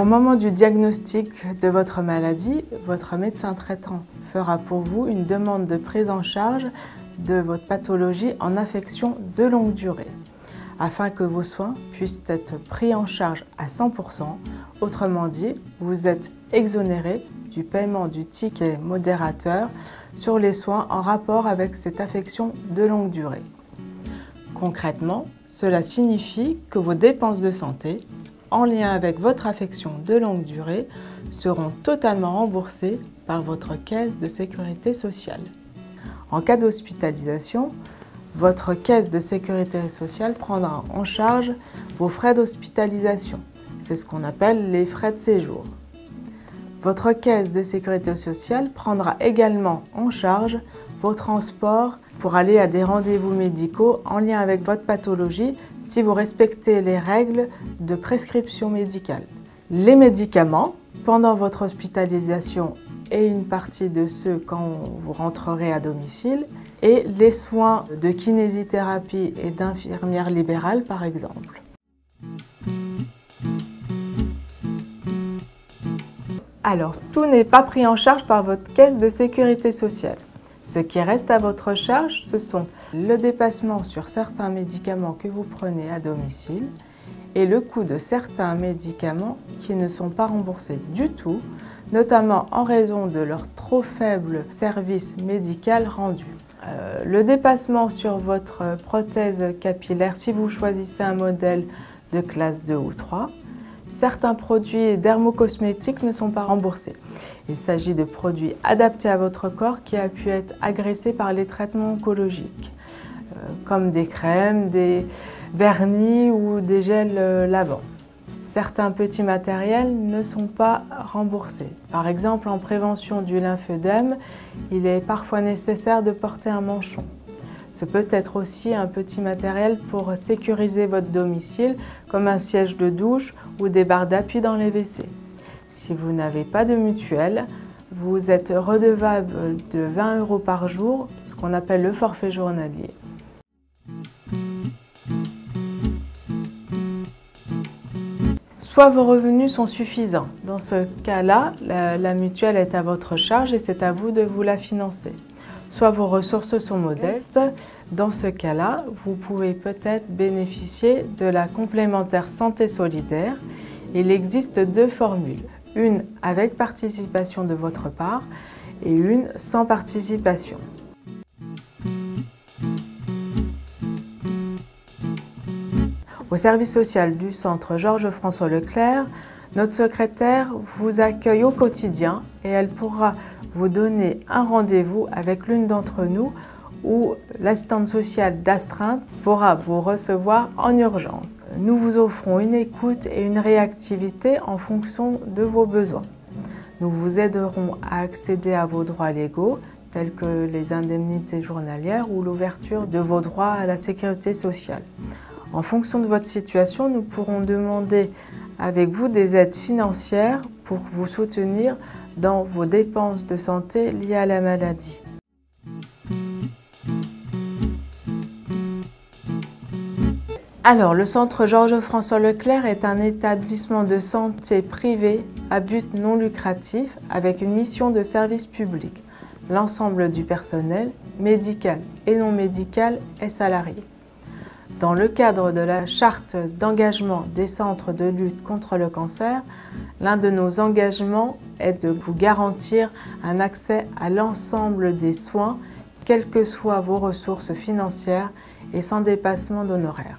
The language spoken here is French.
moment du diagnostic de votre maladie, votre médecin traitant fera pour vous une demande de prise en charge de votre pathologie en affection de longue durée, afin que vos soins puissent être pris en charge à 100%. Autrement dit, vous êtes exonéré du paiement du ticket modérateur sur les soins en rapport avec cette affection de longue durée. Concrètement, cela signifie que vos dépenses de santé, en lien avec votre affection de longue durée, seront totalement remboursées par votre caisse de sécurité sociale. En cas d'hospitalisation, votre caisse de sécurité sociale prendra en charge vos frais d'hospitalisation. C'est ce qu'on appelle les frais de séjour. Votre caisse de sécurité sociale prendra également en charge vos transports pour aller à des rendez-vous médicaux en lien avec votre pathologie si vous respectez les règles de prescription médicale. Les médicaments pendant votre hospitalisation et une partie de ceux quand vous rentrerez à domicile, et les soins de kinésithérapie et d'infirmière libérale par exemple. Alors, tout n'est pas pris en charge par votre caisse de sécurité sociale. Ce qui reste à votre charge, ce sont le dépassement sur certains médicaments que vous prenez à domicile et le coût de certains médicaments qui ne sont pas remboursés du tout, notamment en raison de leur trop faible service médical rendu. Le dépassement sur votre prothèse capillaire si vous choisissez un modèle de classe 2 ou 3. Certains produits dermocosmétiques ne sont pas remboursés. Il s'agit de produits adaptés à votre corps qui a pu être agressé par les traitements oncologiques, comme des crèmes, des vernis ou des gels lavants. Certains petits matériels ne sont pas remboursés. Par exemple, en prévention du lymphodème, il est parfois nécessaire de porter un manchon. Ce peut être aussi un petit matériel pour sécuriser votre domicile, comme un siège de douche ou des barres d'appui dans les WC. Si vous n'avez pas de mutuelle, vous êtes redevable de 20 € par jour, ce qu'on appelle le forfait journalier. Soit vos revenus sont suffisants. Dans ce cas-là, la mutuelle est à votre charge et c'est à vous de vous la financer. Soit vos ressources sont modestes. Dans ce cas-là, vous pouvez peut-être bénéficier de la complémentaire santé solidaire. Il existe deux formules, une avec participation de votre part et une sans participation. Au service social du centre Georges-François Leclerc, notre secrétaire vous accueille au quotidien et elle pourra vous donner un rendez-vous avec l'une d'entre nous où l'assistante sociale d'astreinte pourra vous recevoir en urgence. Nous vous offrons une écoute et une réactivité en fonction de vos besoins. Nous vous aiderons à accéder à vos droits légaux tels que les indemnités journalières ou l'ouverture de vos droits à la sécurité sociale. En fonction de votre situation, nous pourrons demander avec vous des aides financières pour vous soutenir dans vos dépenses de santé liées à la maladie. Alors, le centre Georges-François Leclerc est un établissement de santé privé à but non lucratif avec une mission de service public. L'ensemble du personnel, médical et non médical, est salarié. Dans le cadre de la charte d'engagement des centres de lutte contre le cancer, l'un de nos engagements est de vous garantir un accès à l'ensemble des soins, quelles que soient vos ressources financières et sans dépassement d'honoraires.